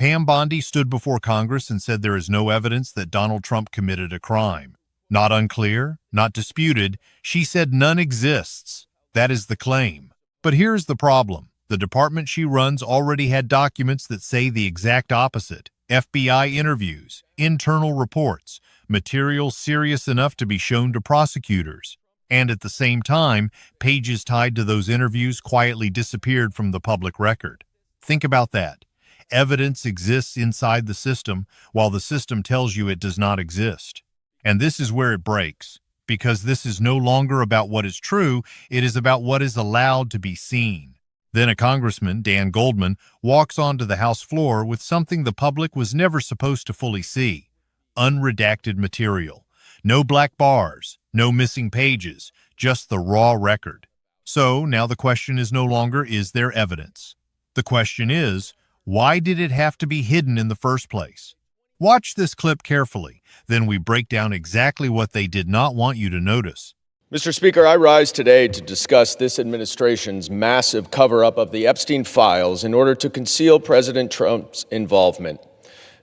Pam Bondi stood before Congress and said there is no evidence that Donald Trump committed a crime. Not unclear, not disputed, she said none exists. That is the claim. But here's the problem. The department she runs already had documents that say the exact opposite. FBI interviews, internal reports, material serious enough to be shown to prosecutors. And at the same time, pages tied to those interviews quietly disappeared from the public record. Think about that. Evidence exists inside the system, while the system tells you it does not exist. And this is where it breaks, because this is no longer about what is true, it is about what is allowed to be seen. Then a congressman, Dan Goldman, walks onto the House floor with something the public was never supposed to fully see. Unredacted material. No black bars, no missing pages, just the raw record. So now the question is no longer, is there evidence? The question is, why did it have to be hidden in the first place? Watch this clip carefully, then we break down exactly what they did not want you to notice. Mr. Speaker, I rise today to discuss this administration's massive cover-up of the Epstein files in order to conceal President Trump's involvement.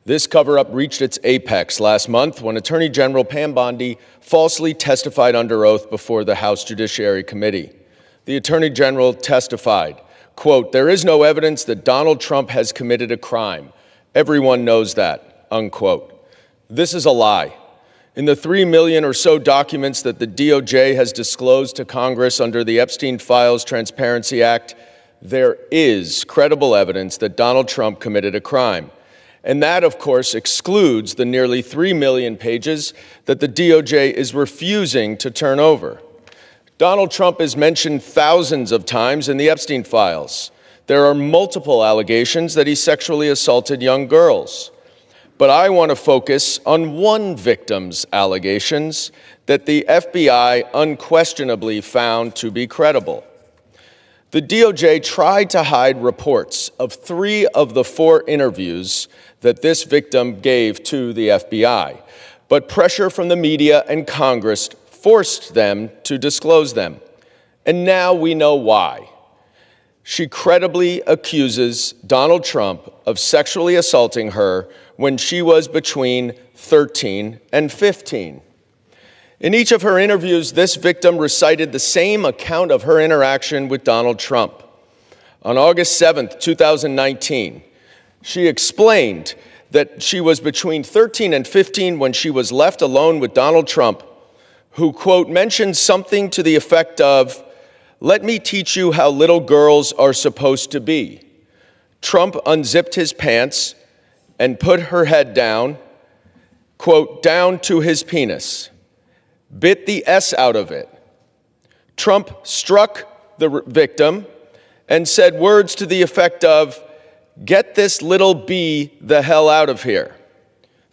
This cover-up reached its apex last month when Attorney General Pam Bondi falsely testified under oath before the House Judiciary Committee. The Attorney General testified, quote, "There is no evidence that Donald Trump has committed a crime. Everyone knows that," unquote. This is a lie. In the 3 million or so documents that the DOJ has disclosed to Congress under the Epstein Files Transparency Act, there is credible evidence that Donald Trump committed a crime. And that, of course, excludes the nearly 3 million pages that the DOJ is refusing to turn over. Donald Trump is mentioned thousands of times in the Epstein files. There are multiple allegations that he sexually assaulted young girls. But I want to focus on one victim's allegations that the FBI unquestionably found to be credible. The DOJ tried to hide reports of 3 of the 4 interviews that this victim gave to the FBI, but pressure from the media and Congress forced them to disclose them. And now we know why. She credibly accuses Donald Trump of sexually assaulting her when she was between 13 and 15. In each of her interviews, this victim recited the same account of her interaction with Donald Trump. On August 7th, 2019, she explained that she was between 13 and 15 when she was left alone with Donald Trump, who, quote, mentioned something to the effect of, "Let me teach you how little girls are supposed to be." Trump unzipped his pants and put her head down, quote, down to his penis, bit the S out of it. Trump struck the victim and said words to the effect of, "Get this little B the hell out of here."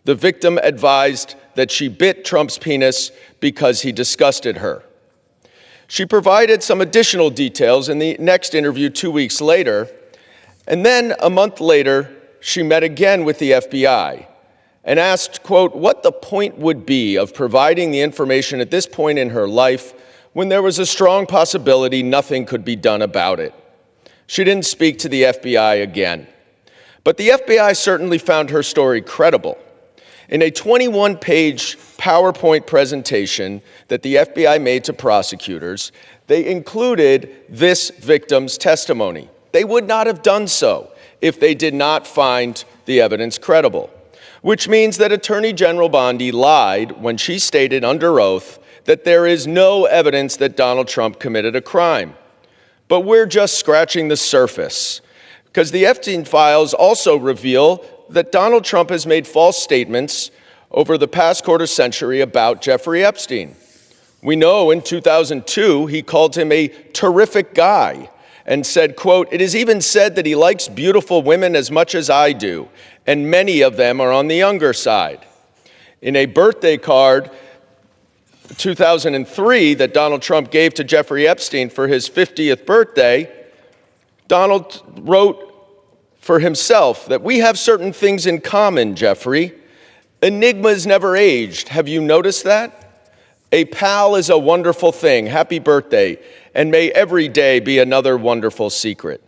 The victim advised that she bit Trump's penis because he disgusted her. She provided some additional details in the next interview 2 weeks later, and then a month later, she met again with the FBI and asked, quote, what the point would be of providing the information at this point in her life when there was a strong possibility nothing could be done about it. She didn't speak to the FBI again. But the FBI certainly found her story credible. In a 21-page PowerPoint presentation that the FBI made to prosecutors, they included this victim's testimony. They would not have done so if they did not find the evidence credible, which means that Attorney General Bondi lied when she stated under oath that there is no evidence that Donald Trump committed a crime. But we're just scratching the surface, because the Epstein files also reveal that Donald Trump has made false statements over the past quarter century about Jeffrey Epstein. We know in 2002 he called him a terrific guy and said, quote, "It is even said that he likes beautiful women as much as I do, and many of them are on the younger side." In a birthday card 2003 that Donald Trump gave to Jeffrey Epstein for his 50th birthday, Donald wrote for himself that we have certain things in common, Jeffrey. Enigmas never aged. Have you noticed that? A pal is a wonderful thing. Happy birthday. And may every day be another wonderful secret.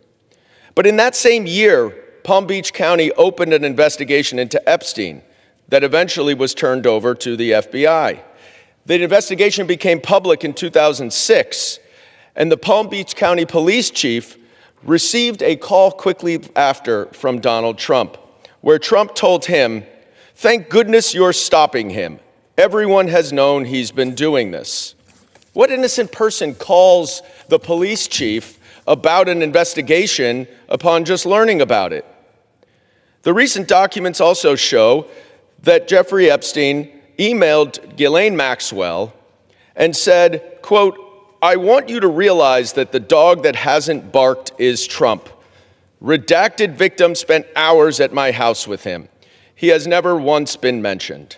But in that same year, Palm Beach County opened an investigation into Epstein that eventually was turned over to the FBI. The investigation became public in 2006, and the Palm Beach County police chief received a call quickly after from Donald Trump, where Trump told him, "Thank goodness you're stopping him. Everyone has known he's been doing this." What innocent person calls the police chief about an investigation upon just learning about it? The recent documents also show that Jeffrey Epstein emailed Ghislaine Maxwell and said, quote, "I want you to realize that the dog that hasn't barked is Trump. Redacted victim spent hours at my house with him. He has never once been mentioned."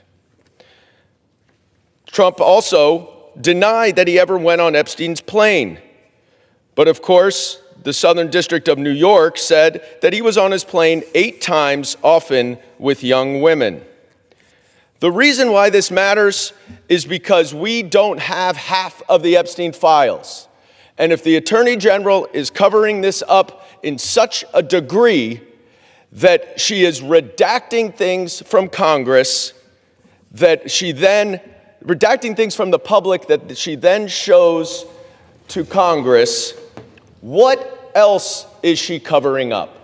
Trump also denied that he ever went on Epstein's plane. But of course, the Southern District of New York said that he was on his plane 8 times, often with young women. The reason why this matters is because we don't have half of the Epstein files. And if the Attorney General is covering this up in such a degree that she is redacting things from Congress, that she then, redacting things from the public that she then shows to Congress, what else is she covering up?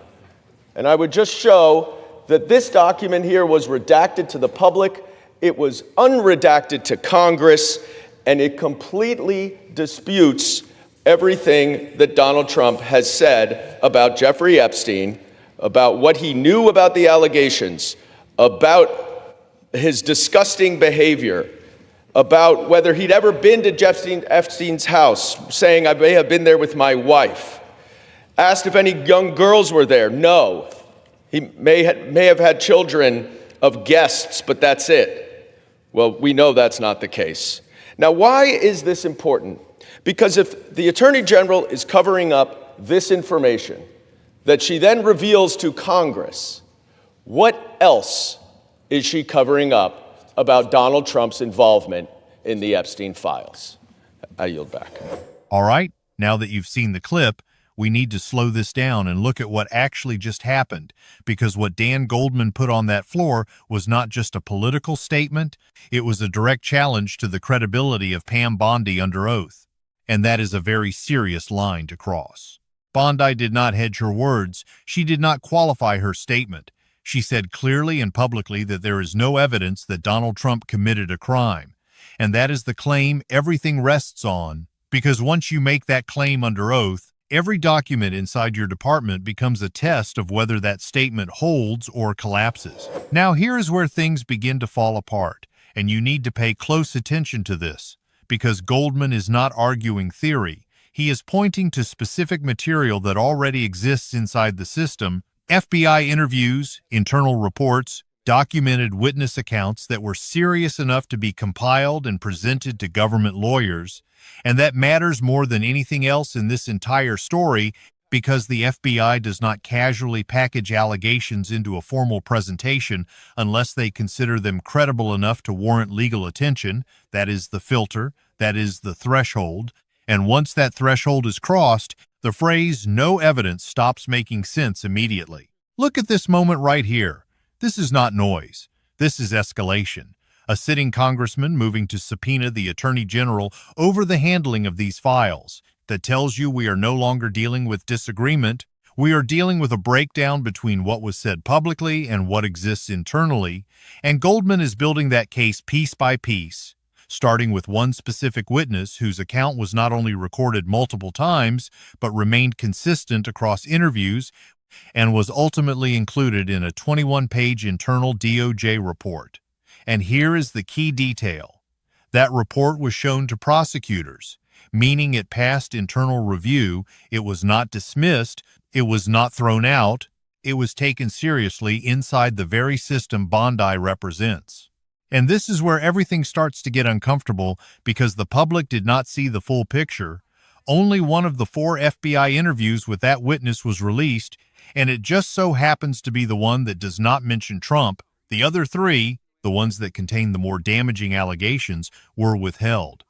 And I would just show that this document here was redacted to the public, it was unredacted to Congress, and it completely disputes everything that Donald Trump has said about Jeffrey Epstein, about what he knew about the allegations, about his disgusting behavior, about whether he'd ever been to Epstein's house, saying, "I may have been there with my wife." Asked if any young girls were there. No. He may have had children of guests, but that's it. Well, we know that's not the case. Now, why is this important? Because if the Attorney General is covering up this information that she then reveals to Congress, what else is she covering up about Donald Trump's involvement in the Epstein files? I yield back. All right, now that you've seen the clip, we need to slow this down and look at what actually just happened, because what Dan Goldman put on that floor was not just a political statement, it was a direct challenge to the credibility of Pam Bondi under oath. And that is a very serious line to cross. Bondi did not hedge her words. She did not qualify her statement. She said clearly and publicly that there is no evidence that Donald Trump committed a crime. And that is the claim everything rests on, because once you make that claim under oath, every document inside your department becomes a test of whether that statement holds or collapses. Now, here is where things begin to fall apart, and you need to pay close attention to this, because Goldman is not arguing theory. He is pointing to specific material that already exists inside the system, FBI interviews, internal reports, documented witness accounts that were serious enough to be compiled and presented to government lawyers. And that matters more than anything else in this entire story, because the FBI does not casually package allegations into a formal presentation unless they consider them credible enough to warrant legal attention. That is the filter, that is the threshold. And once that threshold is crossed, the phrase "no evidence" stops making sense immediately. Look at this moment right here. This is not noise. This is escalation. A sitting congressman moving to subpoena the Attorney General over the handling of these files. That tells you we are no longer dealing with disagreement. We are dealing with a breakdown between what was said publicly and what exists internally, and Goldman is building that case piece by piece, starting with one specific witness whose account was not only recorded multiple times, but remained consistent across interviews and was ultimately included in a 21-page internal DOJ report. And here is the key detail. That report was shown to prosecutors, meaning it passed internal review. It was not dismissed. It was not thrown out. It was taken seriously inside the very system Bondi represents. And this is where everything starts to get uncomfortable, because the public did not see the full picture. Only one of the 4 FBI interviews with that witness was released, and it just so happens to be the one that does not mention Trump. The other 3, the ones that contain the more damaging allegations, were withheld.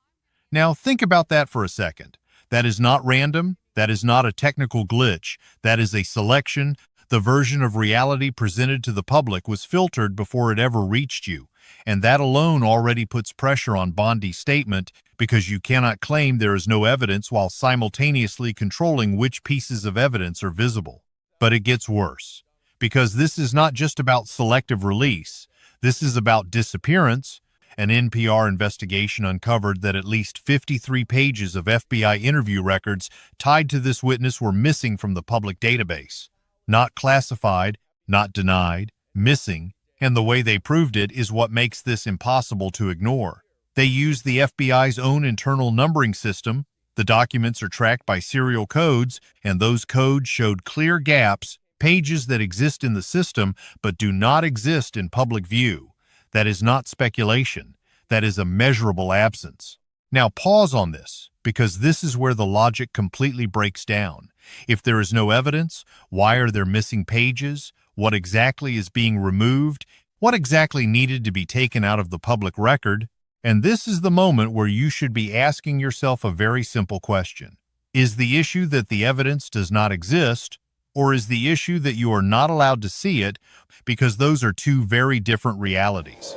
Now think about that for a second. That is not random. That is not a technical glitch. That is a selection. The version of reality presented to the public was filtered before it ever reached you, and that alone already puts pressure on Bondi's statement because you cannot claim there is no evidence while simultaneously controlling which pieces of evidence are visible. But it gets worse, because this is not just about selective release. This is about disappearance. An NPR investigation uncovered that at least 53 pages of FBI interview records tied to this witness were missing from the public database. Not classified, not denied, missing, and the way they proved it is what makes this impossible to ignore. They used the FBI's own internal numbering system. The documents are tracked by serial codes, and those codes showed clear gaps, pages that exist in the system but do not exist in public view. That is not speculation. That is a measurable absence. Now pause on this, because this is where the logic completely breaks down. If there is no evidence, why are there missing pages? What exactly is being removed? What exactly needed to be taken out of the public record? And this is the moment where you should be asking yourself a very simple question. Is the issue that the evidence does not exist, or is the issue that you are not allowed to see it, because those are two very different realities?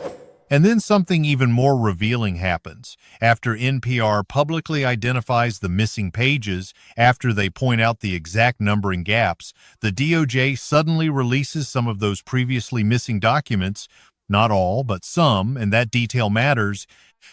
And then something even more revealing happens. After NPR publicly identifies the missing pages, after they point out the exact numbering gaps, the DOJ suddenly releases some of those previously missing documents, not all, but some, and that detail matters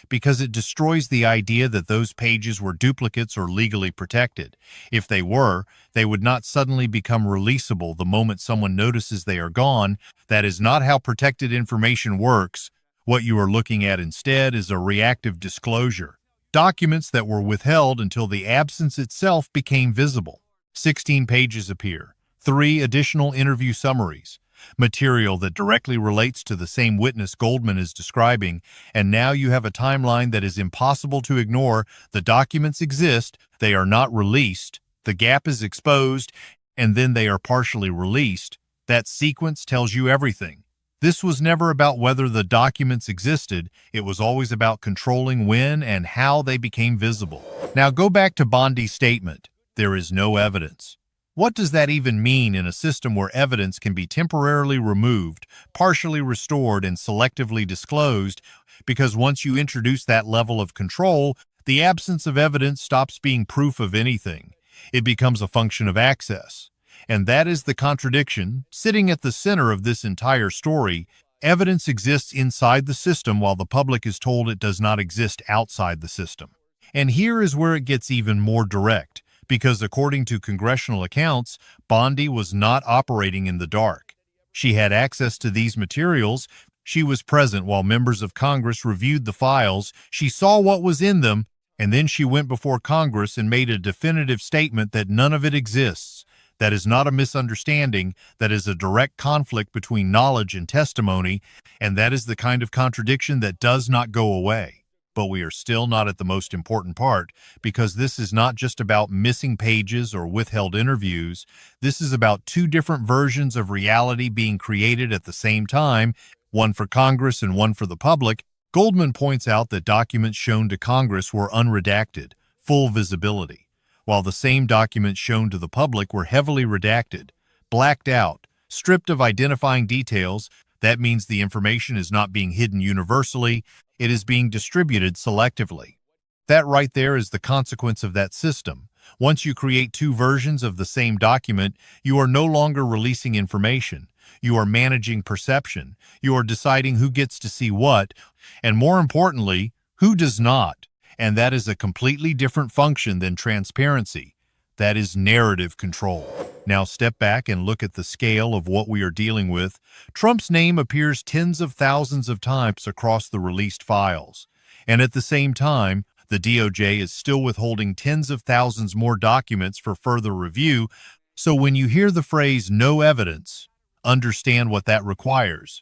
because it destroys the idea that those pages were duplicates or legally protected. If they were, they would not suddenly become releasable the moment someone notices they are gone. That is not how protected information works. What you are looking at instead is a reactive disclosure. Documents that were withheld until the absence itself became visible. 16 pages appear. 3 additional interview summaries. Material that directly relates to the same witness Goldman is describing, and now you have a timeline that is impossible to ignore. The documents exist, they are not released, the gap is exposed, and then they are partially released. That sequence tells you everything. This was never about whether the documents existed, it was always about controlling when and how they became visible. Now go back to Bondi's statement, there is no evidence. What does that even mean in a system where evidence can be temporarily removed, partially restored, and selectively disclosed? Because once you introduce that level of control, the absence of evidence stops being proof of anything. It becomes a function of access. And that is the contradiction sitting at the center of this entire story. Evidence exists inside the system while the public is told it does not exist outside the system. And here is where it gets even more direct, because according to congressional accounts, Bondi was not operating in the dark. She had access to these materials. She was present while members of Congress reviewed the files. She saw what was in them, and then she went before Congress and made a definitive statement that none of it exists. That is not a misunderstanding. That is a direct conflict between knowledge and testimony, and that is the kind of contradiction that does not go away. But we are still not at the most important part, because this is not just about missing pages or withheld interviews. This is about two different versions of reality being created at the same time, one for Congress and one for the public. Goldman points out that documents shown to Congress were unredacted, full visibility, while the same documents shown to the public were heavily redacted, blacked out, stripped of identifying details. That means the information is not being hidden universally, it is being distributed selectively. That right there is the consequence of that system. Once you create two versions of the same document, you are no longer releasing information. You are managing perception. You are deciding who gets to see what, and more importantly, who does not. And that is a completely different function than transparency. That is narrative control. Now step back and look at the scale of what we are dealing with. Trump's name appears tens of thousands of times across the released files. And at the same time, the DOJ is still withholding tens of thousands more documents for further review. So when you hear the phrase "no evidence," understand what that requires.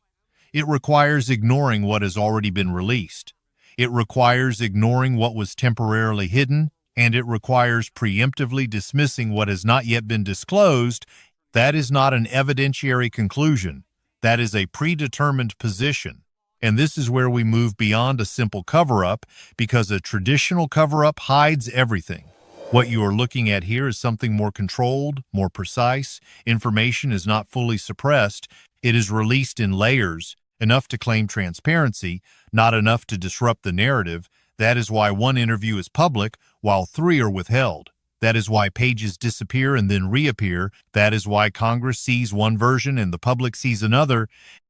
It requires ignoring what has already been released. It requires ignoring what was temporarily hidden, and it requires preemptively dismissing what has not yet been disclosed. That is not an evidentiary conclusion. That is a predetermined position. And this is where we move beyond a simple cover-up, because a traditional cover-up hides everything. What you are looking at here is something more controlled, more precise. Information is not fully suppressed. It is released in layers, enough to claim transparency, not enough to disrupt the narrative. That is why one interview is public, while 3 are withheld. That is why pages disappear and then reappear. That is why Congress sees one version and the public sees another.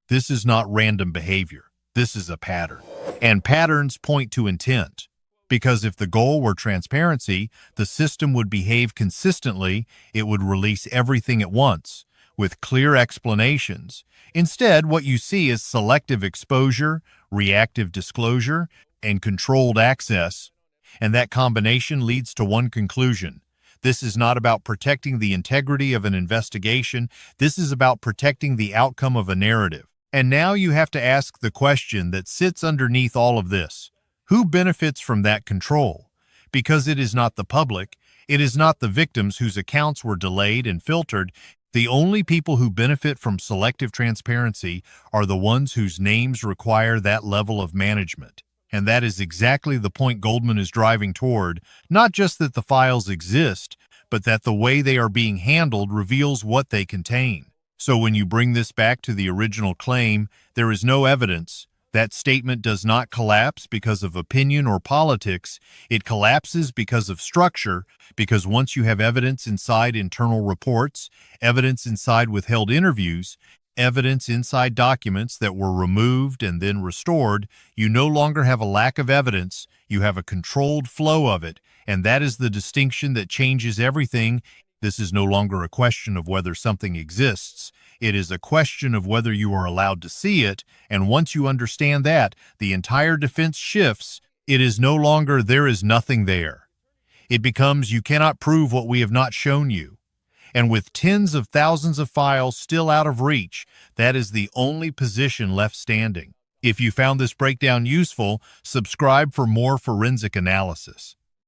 This is not random behavior. This is a pattern. And patterns point to intent. Because if the goal were transparency, the system would behave consistently. It would release everything at once, with clear explanations. Instead, what you see is selective exposure, reactive disclosure, and controlled access. And that combination leads to one conclusion. This is not about protecting the integrity of an investigation. This is about protecting the outcome of a narrative. And now you have to ask the question that sits underneath all of this. Who benefits from that control? Because it is not the public, it is not the victims whose accounts were delayed and filtered. The only people who benefit from selective transparency are the ones whose names require that level of management. And that is exactly the point Goldman is driving toward, not just that the files exist, but that the way they are being handled reveals what they contain. So when you bring this back to the original claim, there is no evidence. That statement does not collapse because of opinion or politics. It collapses because of structure, because once you have evidence inside internal reports, evidence inside withheld interviews, evidence inside documents that were removed and then restored, you no longer have a lack of evidence, you have a controlled flow of it, and that is the distinction that changes everything. This is no longer a question of whether something exists. It is a question of whether you are allowed to see it, and once you understand that, the entire defense shifts. It is no longer there is nothing there. It becomes you cannot prove what we have not shown you. And with tens of thousands of files still out of reach, that is the only position left standing. If you found this breakdown useful, subscribe for more forensic analysis.